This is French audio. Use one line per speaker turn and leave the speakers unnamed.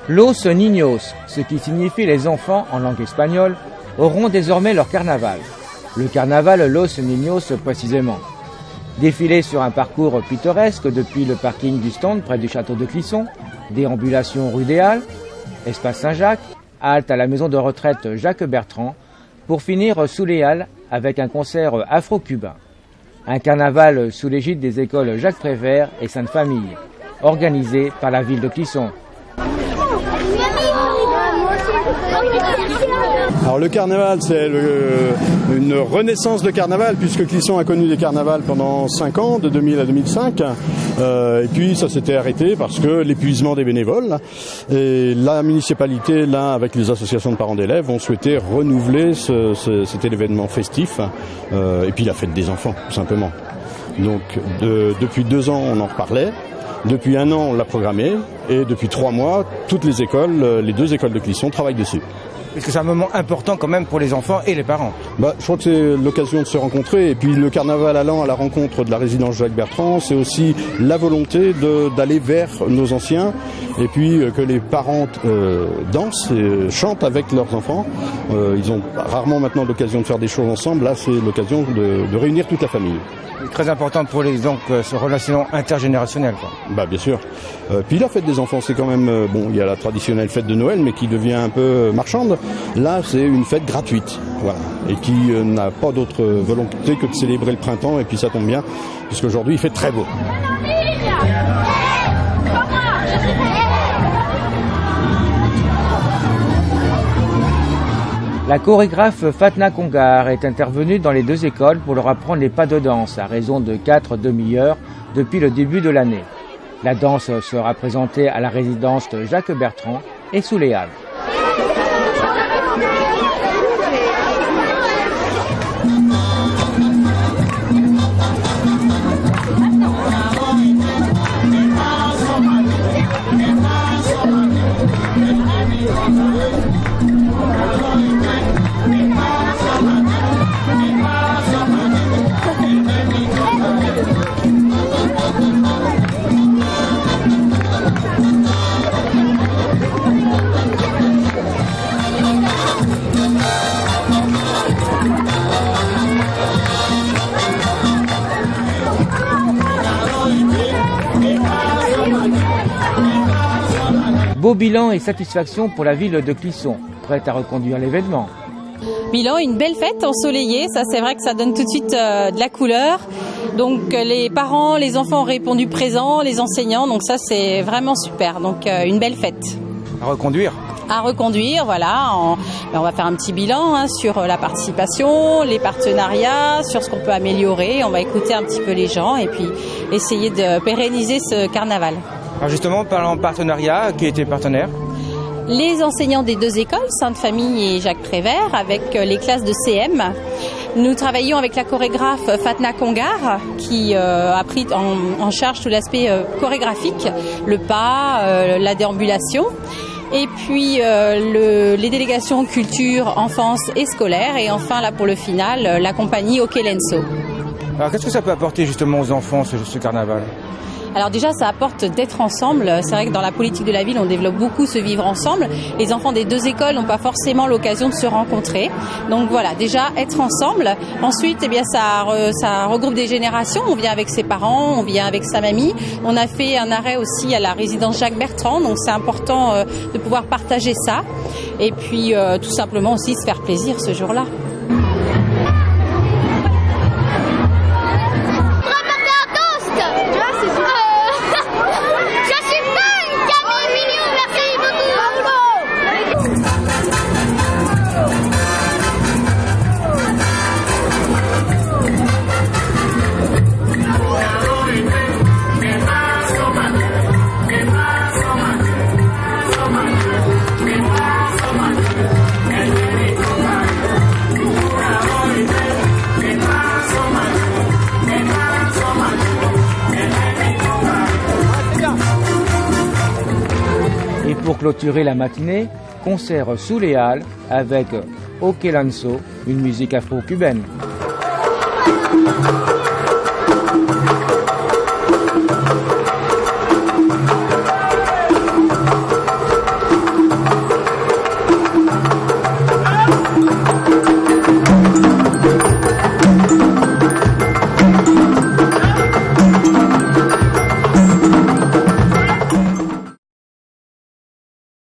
Los Niños, ce qui signifie les enfants en langue espagnole, auront désormais leur carnaval. Le carnaval Los Niños précisément. Défilé sur un parcours pittoresque depuis le parking du stand près du château de Clisson, déambulation rue des Halles, espace Saint-Jacques, halte à la maison de retraite Jacques Bertrand, pour finir sous les Halles avec un concert afro-cubain. Un carnaval sous l'égide des écoles Jacques Prévert et Sainte-Famille, organisé par la ville de Clisson.
Alors le carnaval, c'est une renaissance de carnaval, puisque Clisson a connu des carnavals pendant 5 ans, de 2000 à 2005, et puis ça s'était arrêté parce que l'épuisement des bénévoles, et la municipalité, là, avec les associations de parents d'élèves, ont souhaité renouveler cet événement festif, et puis la fête des enfants, tout simplement. Donc depuis 2 ans, on en reparlait. Depuis 1 an, on l'a programmé, et depuis 3 mois, toutes les écoles, les 2 écoles de Clisson travaillent dessus.
Est-ce que c'est un moment important quand même pour les enfants et les parents?
Je crois que c'est l'occasion de se rencontrer, et puis le carnaval allant à la rencontre de la résidence Jacques Bertrand, c'est aussi la volonté d'aller vers nos anciens, et puis que les parents dansent et chantent avec leurs enfants. Ils ont rarement maintenant l'occasion de faire des choses ensemble, là c'est l'occasion de réunir toute la famille.
C'est très important pour les ce relation intergénérationnel, quoi.
Bien sûr. Puis la fête des enfants, c'est quand même il y a la traditionnelle fête de Noël, mais qui devient un peu marchande. Là, c'est une fête gratuite, voilà, et qui n'a pas d'autre volonté que de célébrer le printemps. Et puis ça tombe bien, puisqu'aujourd'hui il fait très beau.
La chorégraphe Fatna Congar est intervenue dans les 2 écoles pour leur apprendre les pas de danse à raison de 4 demi-heures depuis le début de l'année. La danse sera présentée à la résidence Jacques Bertrand et sous les Halles. Beau bilan et satisfaction pour la ville de Clisson, prête à reconduire l'événement.
Bilan, une belle fête ensoleillée, ça c'est vrai que ça donne tout de suite de la couleur. Donc les parents, les enfants ont répondu présents, les enseignants, donc ça c'est vraiment super. Donc une belle fête.
À reconduire.
À reconduire, voilà. On va faire un petit bilan sur la participation, les partenariats, sur ce qu'on peut améliorer. On va écouter un petit peu les gens et puis essayer de pérenniser ce carnaval.
Alors justement, parlant partenariat, qui était partenaire?
Les enseignants des 2 écoles, Sainte-Famille et Jacques Prévert, avec les classes de CM. Nous travaillons avec la chorégraphe Fatna Congar, qui a pris en charge tout l'aspect chorégraphique, le pas, la déambulation. Et puis les délégations culture, enfance et scolaire. Et enfin, là pour le final, la compagnie Okelenso.
Alors qu'est-ce que ça peut apporter justement aux enfants, ce carnaval?
Alors déjà, ça apporte d'être ensemble. C'est vrai que dans la politique de la ville, on développe beaucoup ce vivre ensemble. Les enfants des 2 écoles n'ont pas forcément l'occasion de se rencontrer. Donc voilà, déjà être ensemble. Ensuite, ça regroupe des générations. On vient avec ses parents, on vient avec sa mamie. On a fait un arrêt aussi à la résidence Jacques Bertrand. Donc c'est important de pouvoir partager ça. Et puis tout simplement aussi se faire plaisir ce jour-là.
Pour clôturer la matinée, concert sous les Halles avec Okelenso, une musique afro-cubaine.